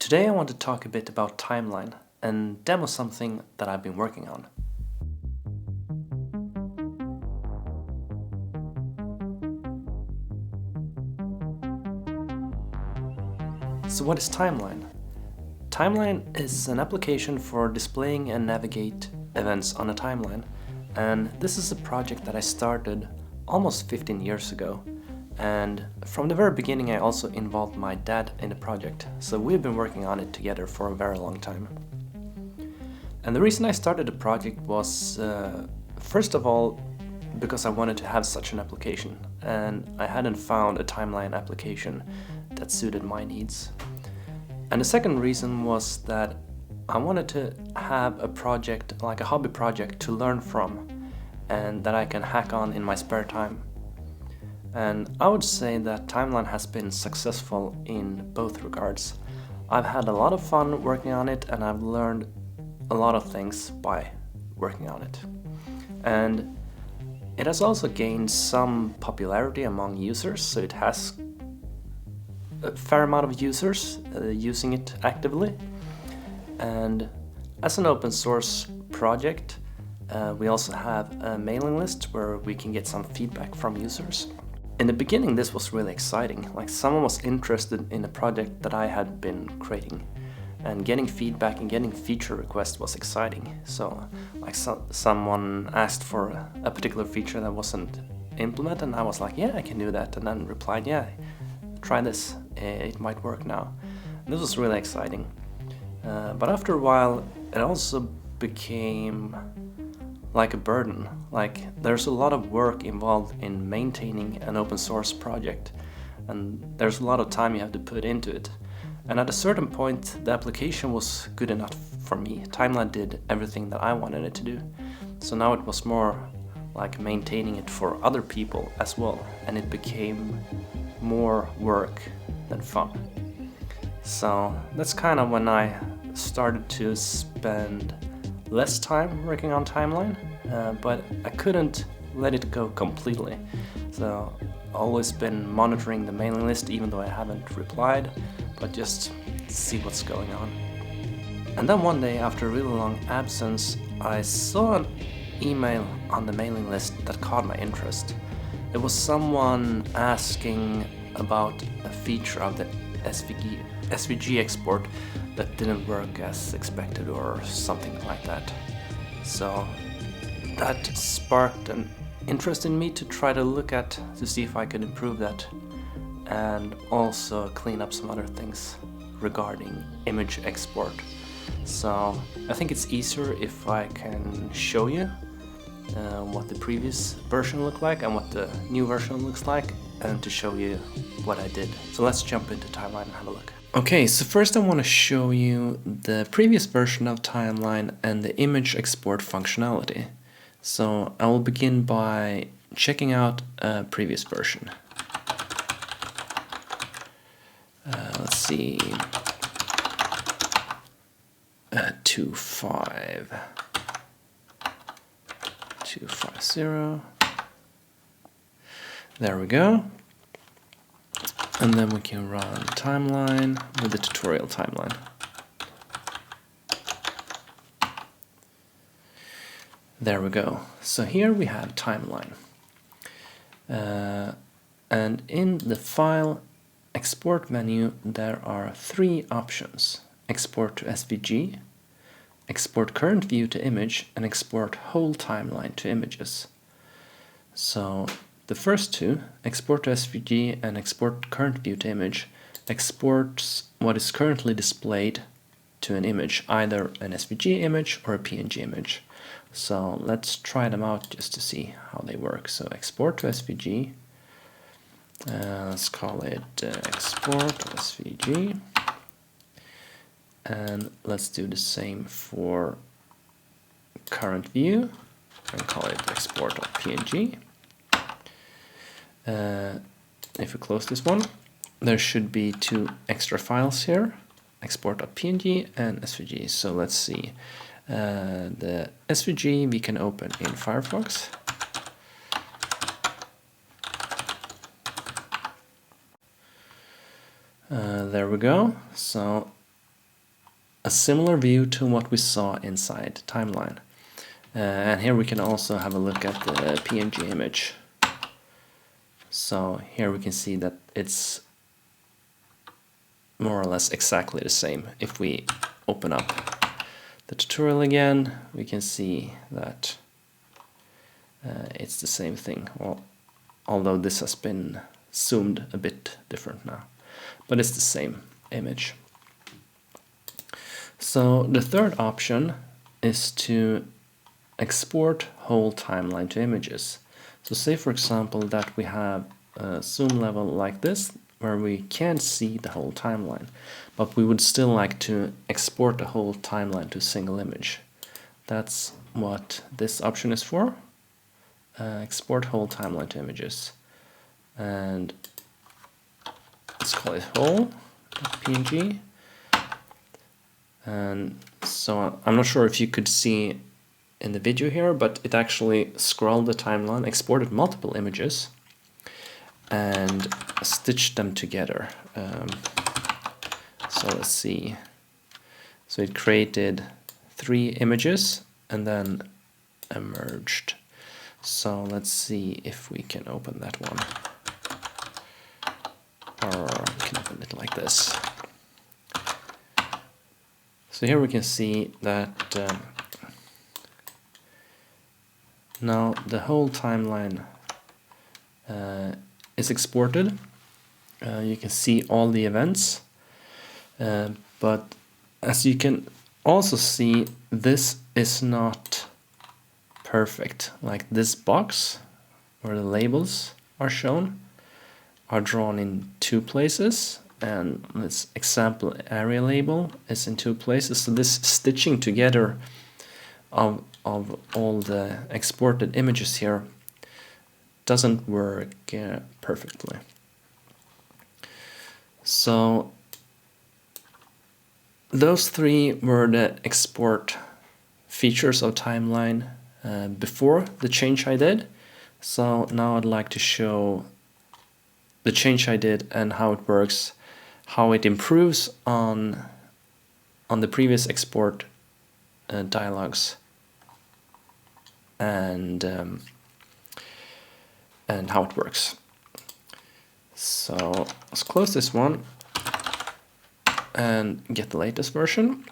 Today I want to talk a bit about timeline and demo something that I've been working on. So what is timeline? Timeline is an application for displaying and navigate events on a timeline, and this is a project that I started almost 15 years ago. And from the very beginning I also involved my dad in the project, so we've been working on it together for a very long time. And the reason I started the project was, first of all, because I wanted to have such an application, and I hadn't found a timeline application that suited my needs. And the second reason was that I wanted to have a project, like a hobby project, to learn from, and that I can hack on in my spare time. And I would say that timeline has been successful in both regards. I've had a lot of fun working on it, and I've learned a lot of things by working on it. And it has also gained some popularity among users, so it has a fair amount of users using it actively. And as an open source project, we also have a mailing list where we can get some feedback from users. In the beginning this was really exciting, like someone was interested in a project that I had been creating, and getting feedback and getting feature requests was exciting. So like someone asked for a particular feature that wasn't implemented, and I was like, yeah, I can do that, and then replied, yeah, try this, it might work now. And this was really exciting. But after a while it also became like a burden. Like there's a lot of work involved in maintaining an open source project, and there's a lot of time you have to put into it. And at a certain point the application was good enough for me. Timeline did everything that I wanted it to do. So now it was more like maintaining it for other people as well, and it became more work than fun. So that's kind of when I started to spend less time working on timeline, but I couldn't let it go completely. So I've always been monitoring the mailing list, even though I haven't replied, but just see what's going on. And then one day, after a really long absence, I saw an email on the mailing list that caught my interest. It was someone asking about a feature of the SVG export that didn't work as expected or something like that. So that sparked an interest in me to try to look at to see if I could improve that, and also clean up some other things regarding image export. So I think it's easier if I can show you what the previous version looked like and what the new version looks like, and to show you what I did. So let's jump into timeline and have a look. Okay, so first I want to show you the previous version of timeline and the image export functionality. So I will begin by checking out a previous version. Let's see, 250. There we go. And then we can run timeline with the tutorial timeline. There we go. So here we have timeline. And in the file export menu there are three options: export to SVG, export current view to image, and export whole timeline to images. So the first two, export to SVG and export current view to image, exports what is currently displayed to an image, either an SVG image or a PNG image. So let's try them out just to see how they work. So export to SVG, let's call it export to SVG, and let's do the same for current view and call it export of PNG. If we close this one, there should be two extra files here, export of PNG and SVG. So let's see, the SVG we can open in Firefox. There we go. So a similar view to what we saw inside timeline. And here we can also have a look at the PNG image. So here we can see that it's more or less exactly the same. If we open up the tutorial again, we can see that it's the same thing, well, although this has been zoomed a bit different now, but it's the same image. So the third option is to export whole timeline to images. So say for example that we have a zoom level like this, where we can't see the whole timeline, but we would still like to export the whole timeline to a single image. That's what this option is for. Export whole timeline to images. And let's call it whole.png. And so I'm not sure if you could see in the video here, but it actually scrolled the timeline, exported multiple images, and stitched them together. So let's see. So it created 3 images and then merged. So let's see if we can open that one. Or we can open it like this. So here we can see that now the whole timeline is exported. You can see all the events, but as you can also see, this is not perfect. Like this box where the labels are shown are drawn in 2 places, and this example area label is in 2 places. So this stitching together of all the exported images here doesn't work perfectly. So those 3 were the export features of timeline before the change I did. So now I'd like to show the change I did and how it works, how it improves on the previous export dialogues, and how it works. So let's close this one and get the latest version.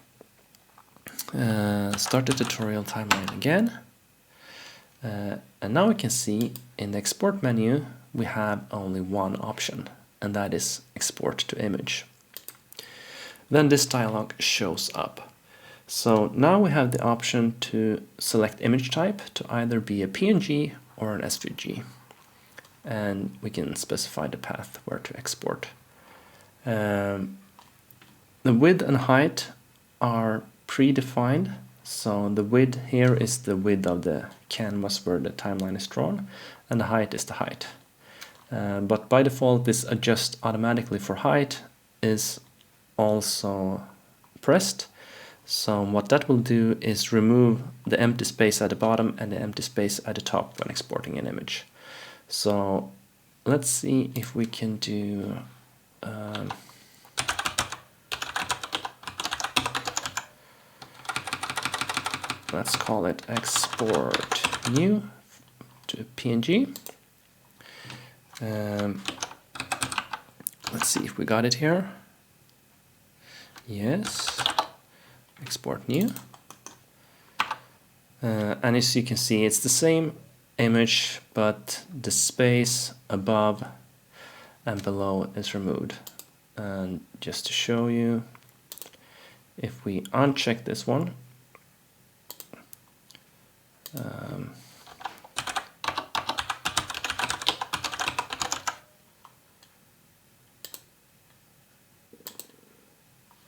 Start the tutorial timeline again. And now we can see in the export menu we have only one option, and that is export to image. Then this dialog shows up. So now we have the option to select image type to either be a PNG or an SVG. And we can specify the path where to export. The width and height are predefined. So the width here is the width of the canvas where the timeline is drawn, and the height is the height. But by default, this adjusts automatically for height is also pressed. So what that will do is remove the empty space at the bottom and the empty space at the top when exporting an image. So let's see if we can do let's call it export new to PNG. Let's see if we got it here. Yes, export new. And as you can see, it's the same image, but the space above and below is removed. And just to show you, if we uncheck this one, I'm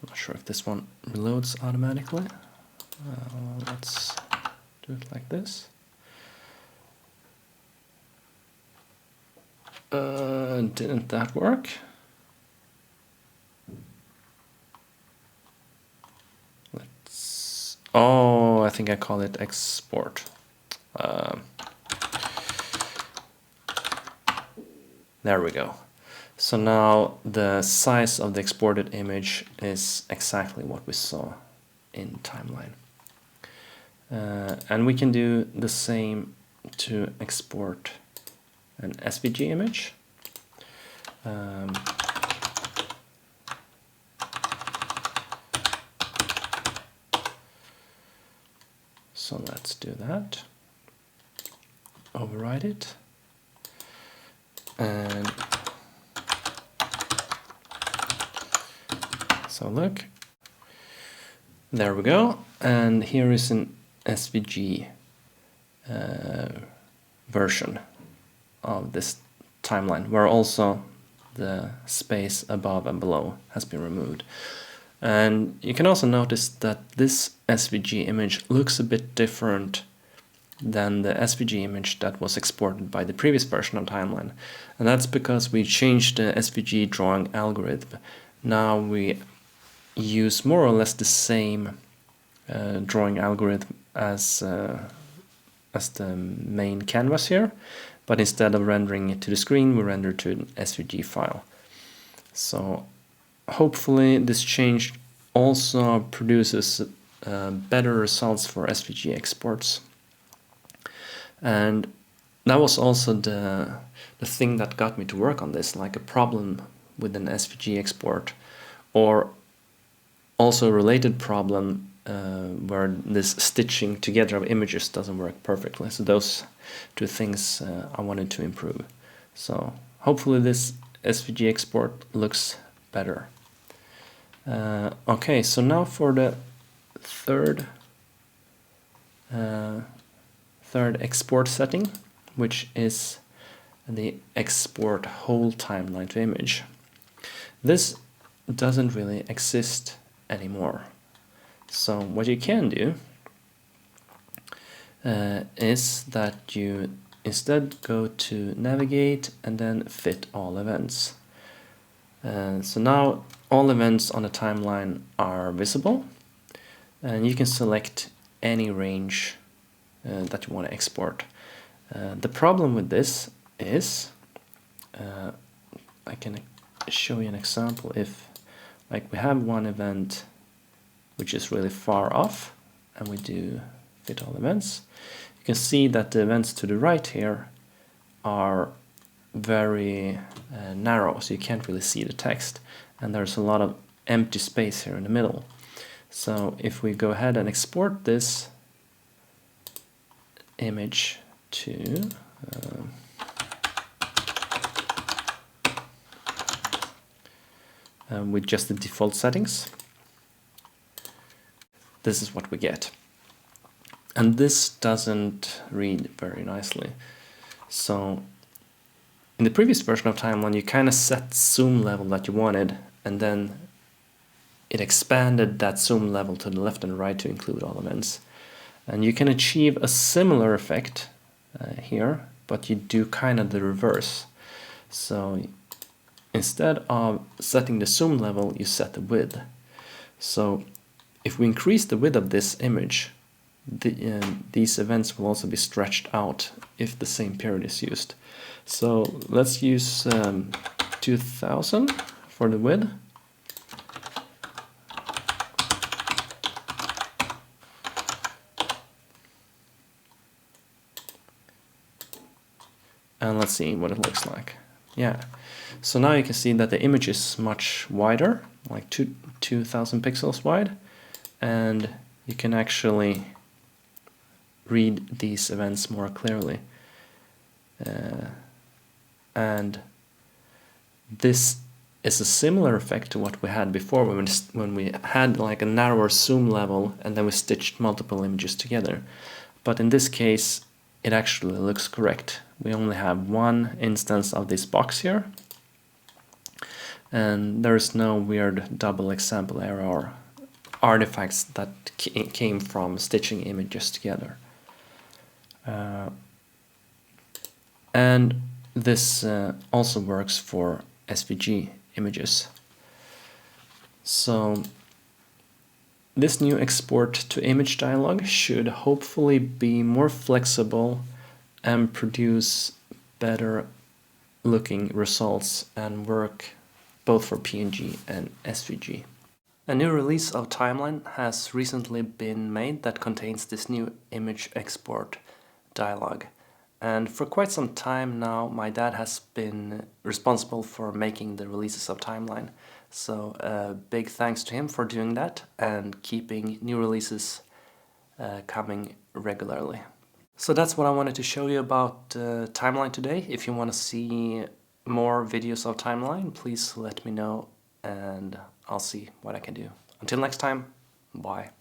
not sure if this one reloads automatically. Let's do it like this. Didn't that work? Oh, I think I call it export. There we go. So now the size of the exported image is exactly what we saw in timeline. And we can do the same to export an SVG image. So let's do that. Override it. And so look, there we go. And here is an SVG version of this timeline, where also the space above and below has been removed. And you can also notice that this SVG image looks a bit different than the SVG image that was exported by the previous version of timeline. And that's because we changed the SVG drawing algorithm. Now we use more or less the same drawing algorithm as the main canvas here, but instead of rendering it to the screen, we render to an SVG file. So hopefully this change also produces better results for SVG exports. And that was also the thing that got me to work on this, like a problem with an SVG export, or also a related problem where this stitching together of images doesn't work perfectly. So those two things I wanted to improve. So hopefully this SVG export looks better. Okay, so now for the third export setting, which is the export whole timeline to image. This doesn't really exist anymore. So what you can do is that you instead go to navigate and then fit all events. So now all events on the timeline are visible, and you can select any range that you want to export. The problem with this is, I can show you an example. If like we have one event which is really far off, and we do fit all events, you can see that the events to the right here are very narrow, so you can't really see the text, and there's a lot of empty space here in the middle. So if we go ahead and export this image to with just the default settings, this is what we get. And this doesn't read very nicely. So in the previous version of timeline, you kind of set zoom level that you wanted, and then it expanded that zoom level to the left and right to include all events. And you can achieve a similar effect here, but you do kind of the reverse. So instead of setting the zoom level, you set the width. So if we increase the width of this image, these events will also be stretched out if the same period is used. So let's use 2000 for the width. And let's see what it looks like. Yeah, so now you can see that the image is much wider, like 2000 pixels wide, and you can actually read these events more clearly. And this is a similar effect to what we had before when we had like a narrower zoom level and then we stitched multiple images together. But in this case, it actually looks correct. We only have one instance of this box here, and there is no weird double example error or artifacts that came from stitching images together. And this also works for SVG images. So this new export to image dialog should hopefully be more flexible and produce better looking results and work both for PNG and SVG. A new release of Timeline has recently been made that contains this new image export dialog. And for quite some time now, my dad has been responsible for making the releases of Timeline. So big thanks to him for doing that and keeping new releases coming regularly. So that's what I wanted to show you about Timeline today. If you want to see more videos of Timeline, please let me know and I'll see what I can do. Until next time, bye.